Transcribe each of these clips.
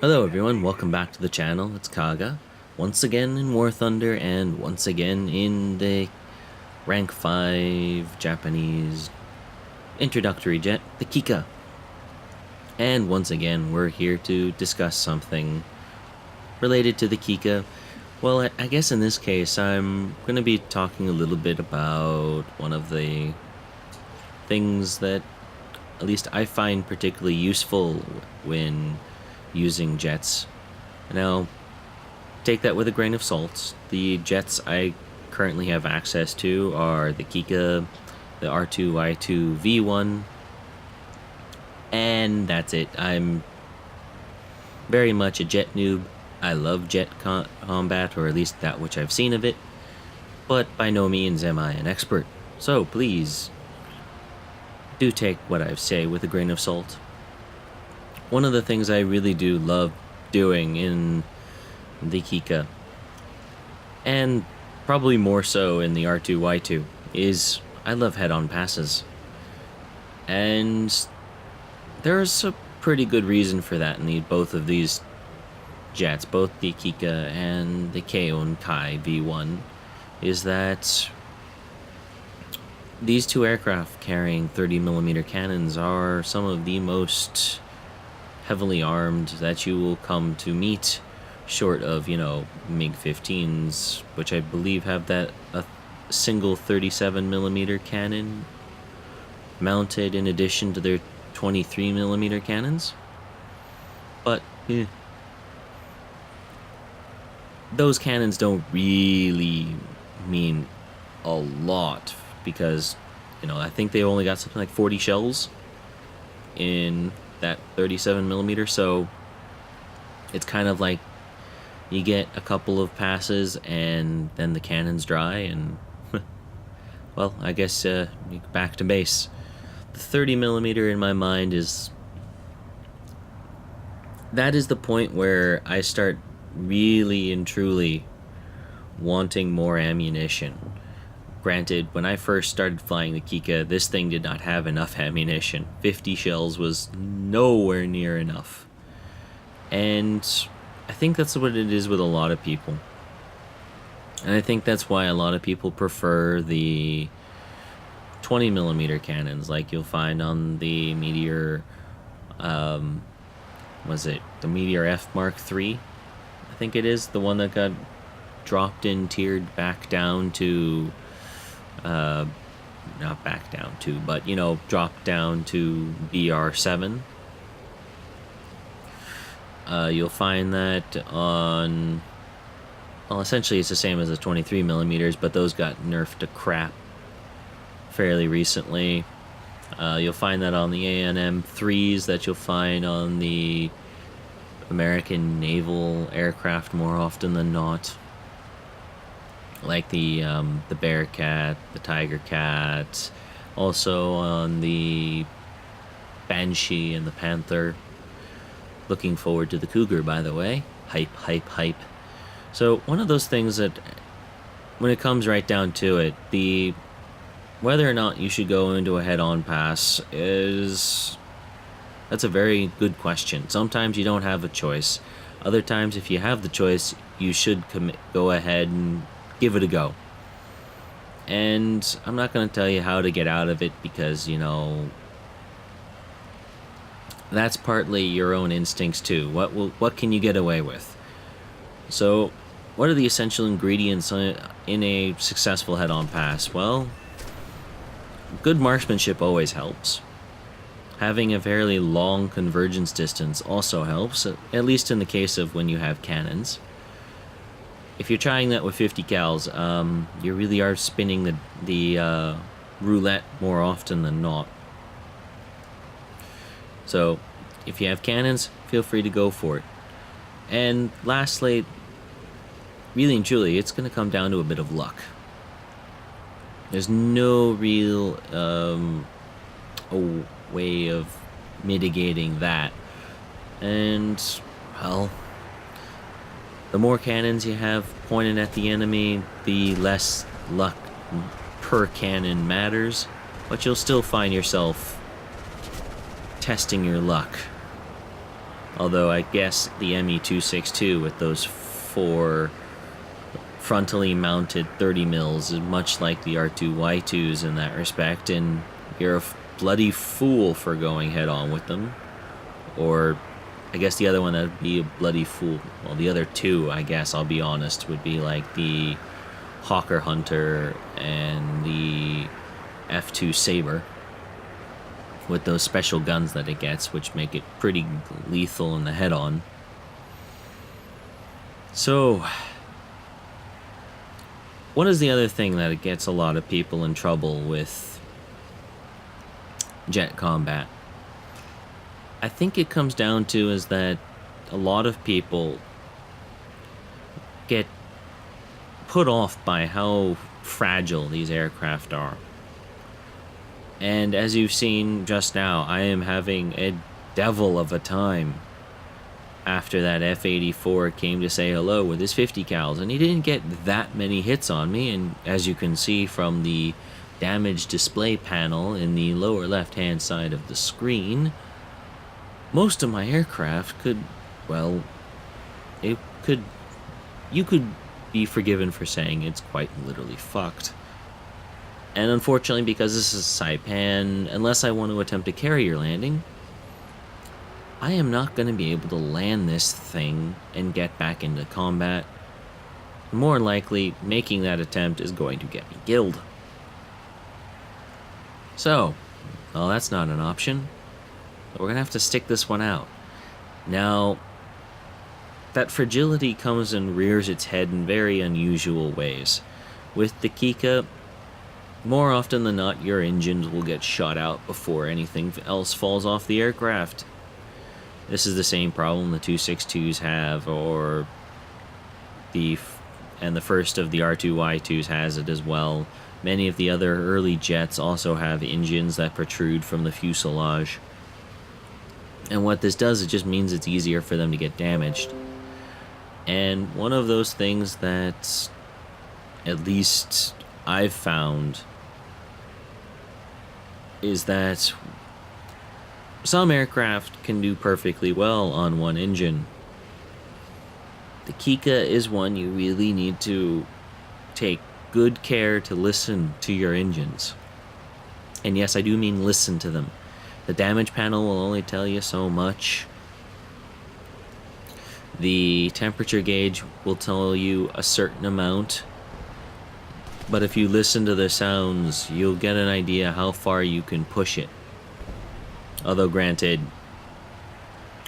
Hello everyone, welcome back to the channel. It's Kaga, once again in War Thunder and once again in the rank 5 Japanese introductory jet, the Kikka. And once again, we're here to discuss something related to the Kikka. Well, I guess in this case, I'm going to be talking a little bit about one of the things that at least I find particularly useful when using jets. Now, take that with a grain of salt. The jets I currently have access to are the Kikka, the R2Y2 V1, and that's it. I'm very much a jet noob. I love jet combat, or at least that which I've seen of it, but by no means am I an expert. So please do take what I say with a grain of salt. One of the things I really do love doing in the Kikka, and probably more so in the R2Y2, is I love head-on passes. And there's a pretty good reason for that in both of these jets, both the Kikka and the Keon Kai V1, is that these two aircraft carrying 30mm cannons are some of the most heavily armed that you will come to meet, short of, MiG-15s, which I believe have a single 37mm cannon mounted in addition to their 23mm cannons. But those cannons don't really mean a lot because, I think they only got something like 40 shells in that 37mm, so it's kind of like you get a couple of passes and then the cannon's dry and well, I guess back to base. The 30mm in my mind is the point where I start really and truly wanting more ammunition. Granted, when I first started flying the Kikka, this thing did not have enough ammunition. 50 shells was nowhere near enough. And I think that's what it is with a lot of people. And I think that's why a lot of people prefer the 20mm cannons, like you'll find on the Meteor, was it the Meteor F Mark III? I think it is, the one that got dropped in, tiered back down to not back down to, but dropped down to BR7. You'll find that on, well, essentially it's the same as the 23mm, but those got nerfed to crap fairly recently. You'll find that on the A&M 3s, that you'll find on the American naval aircraft more often than not, like the Bearcat, the Tiger Cat, also on the Banshee and the Panther. Looking forward to the Cougar, by the way. Hype, hype, hype. So one of those things that, when it comes right down to it, whether or not you should go into a head-on pass that's a very good question. Sometimes you don't have a choice. Other times, if you have the choice, you should go ahead and give it a go. And I'm not going to tell you how to get out of it because, that's partly your own instincts too. What can you get away with? So, what are the essential ingredients in a successful head-on pass? Well, good marksmanship always helps. Having a fairly long convergence distance also helps, at least in the case of when you have cannons. If you're trying that with 50 cals, you really are spinning the roulette more often than not. So, if you have cannons, feel free to go for it. And lastly, really and truly, it's going to come down to a bit of luck. There's no real way of mitigating that. And, well, the more cannons you have pointed at the enemy, the less luck per cannon matters, but you'll still find yourself testing your luck Although I guess the ME-262 with those 4 frontally mounted 30 mils is much like the R2Y2s in that respect, and you're a bloody fool for going head on with them. Or I guess the other one that would be a bloody fool. Well, the other two, I guess, I'll be honest, would be like the Hawker Hunter and the F2 Saber, with those special guns that it gets, which make it pretty lethal in the head-on. So, what is the other thing that it gets a lot of people in trouble with jet combat? I think it comes down to is that a lot of people get put off by how fragile these aircraft are. And as you've seen just now, I am having a devil of a time after that F-84 came to say hello with his 50 cals, and he didn't get that many hits on me. And as you can see from the damage display panel in the lower left-hand side of the screen, most of my aircraft could, well, you could be forgiven for saying it's quite literally fucked. And unfortunately, because this is Saipan, unless I want to attempt a carrier landing, I am not going to be able to land this thing and get back into combat. More likely, making that attempt is going to get me killed. So, well, that's not an option. We're going to have to stick this one out. Now, that fragility comes and rears its head in very unusual ways. With the Kikka, more often than not, your engines will get shot out before anything else falls off the aircraft. This is the same problem the 262s have, or the first of the R2Y2s has it as well. Many of the other early jets also have engines that protrude from the fuselage. And what this does, it just means it's easier for them to get damaged. And one of those things that, at least I've found, is that some aircraft can do perfectly well on one engine. The Kikka is one you really need to take good care to listen to your engines. And yes, I do mean listen to them. The damage panel will only tell you so much. The temperature gauge will tell you a certain amount. But if you listen to the sounds, you'll get an idea how far you can push it. Although granted,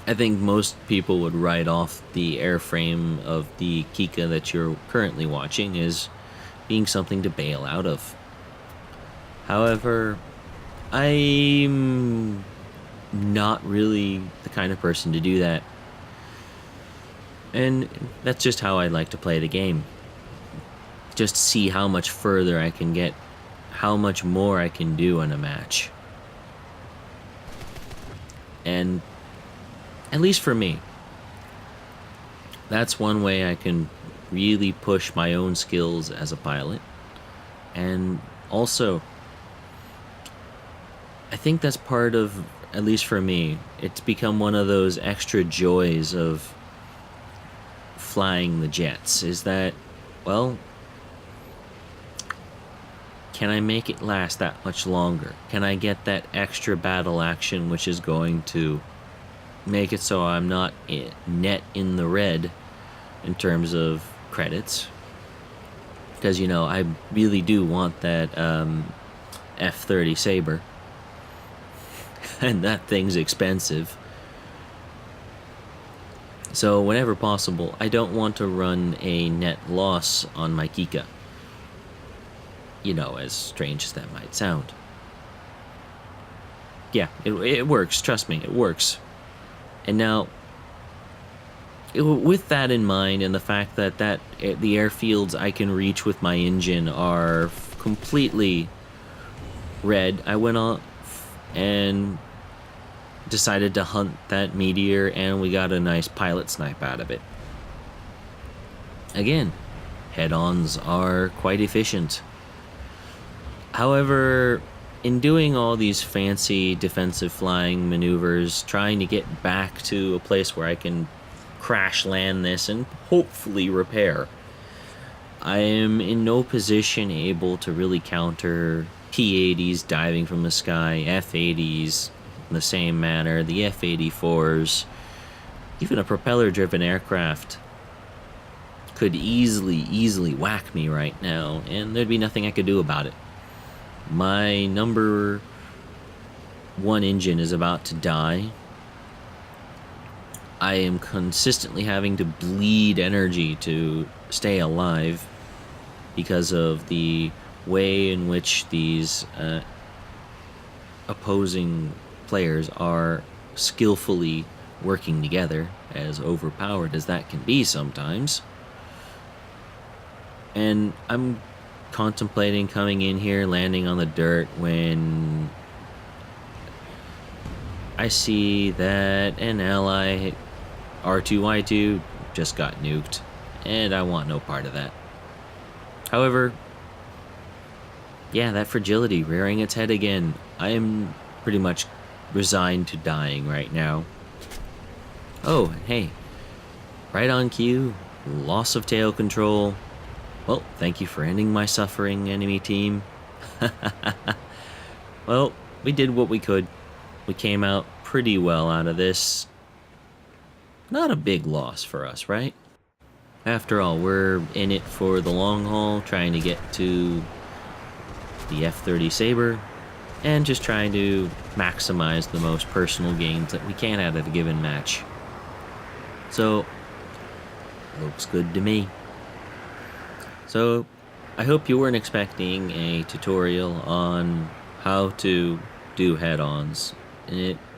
I think most people would write off the airframe of the Kikka that you're currently watching as being something to bail out of. However, I'm not really the kind of person to do that. And that's just how I like to play the game. Just see how much further I can get, how much more I can do in a match. And at least for me, that's one way I can really push my own skills as a pilot. And also, I think that's part of, at least for me, it's become one of those extra joys of flying the jets, is that, well, can I make it last that much longer? Can I get that extra battle action which is going to make it so I'm not net in the red in terms of credits? Because, you know, I really do want that F-30 Saber. And that thing's expensive. So whenever possible, I don't want to run a net loss on my Kikka. You know, as strange as that might sound. Yeah, it works, trust me, it works. And now, with that in mind, and the fact that the airfields I can reach with my engine are completely red, I went off and decided to hunt that meteor, and we got a nice pilot snipe out of it. Again, head-ons are quite efficient. However, in doing all these fancy defensive flying maneuvers, trying to get back to a place where I can crash land this and hopefully repair, I am in no position able to really counter P-80s diving from the sky, F-80s in the same manner, the F-84s, even a propeller-driven aircraft could easily whack me right now, and there'd be nothing I could do about it. My number one engine is about to die. I am consistently having to bleed energy to stay alive because of the way in which these opposing players are skillfully working together, as overpowered as that can be sometimes. And I'm contemplating coming in here, landing on the dirt, when I see that an ally, R2Y2, just got nuked, and I want no part of that. However, yeah, that fragility rearing its head again. I am pretty much resigned to dying right now. Oh, hey, right on cue, loss of tail control. Well, thank you for ending my suffering, enemy team. Well, we did what we could. We came out pretty well out of this. Not a big loss for us, right? After all, we're in it for the long haul, trying to get to the F-30 Sabre, and just trying to maximize the most personal gains that we can out of a given match. So, looks good to me. So, I hope you weren't expecting a tutorial on how to do head-ons.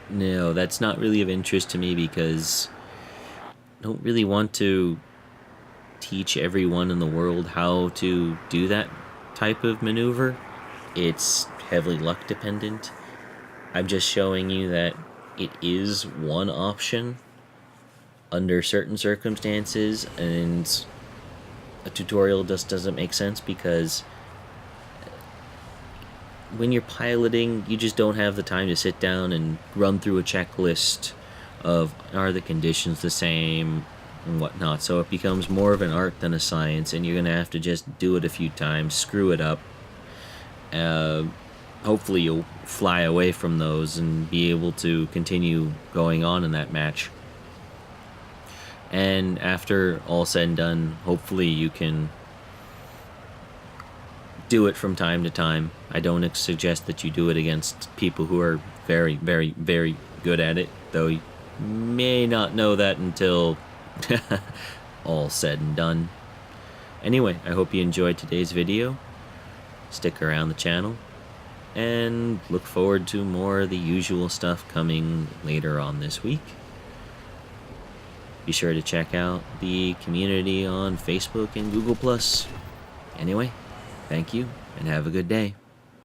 No, that's not really of interest to me because I don't really want to teach everyone in the world how to do that type of maneuver. It's heavily luck dependent. I'm just showing you that it is one option under certain circumstances, and a tutorial just doesn't make sense because when you're piloting, you just don't have the time to sit down and run through a checklist of are the conditions the same and whatnot. So it becomes more of an art than a science, and you're gonna have to just do it a few times, screw it up. Hopefully you'll fly away from those and be able to continue going on in that match. And after all said and done, hopefully you can do it from time to time. I don't suggest that you do it against people who are very, very, very good at it, though you may not know that until all said and done. Anyway, I hope you enjoyed today's video. Stick around the channel, and look forward to more of the usual stuff coming later on this week. Be sure to check out the community on Facebook and Google+. Anyway, thank you, and have a good day.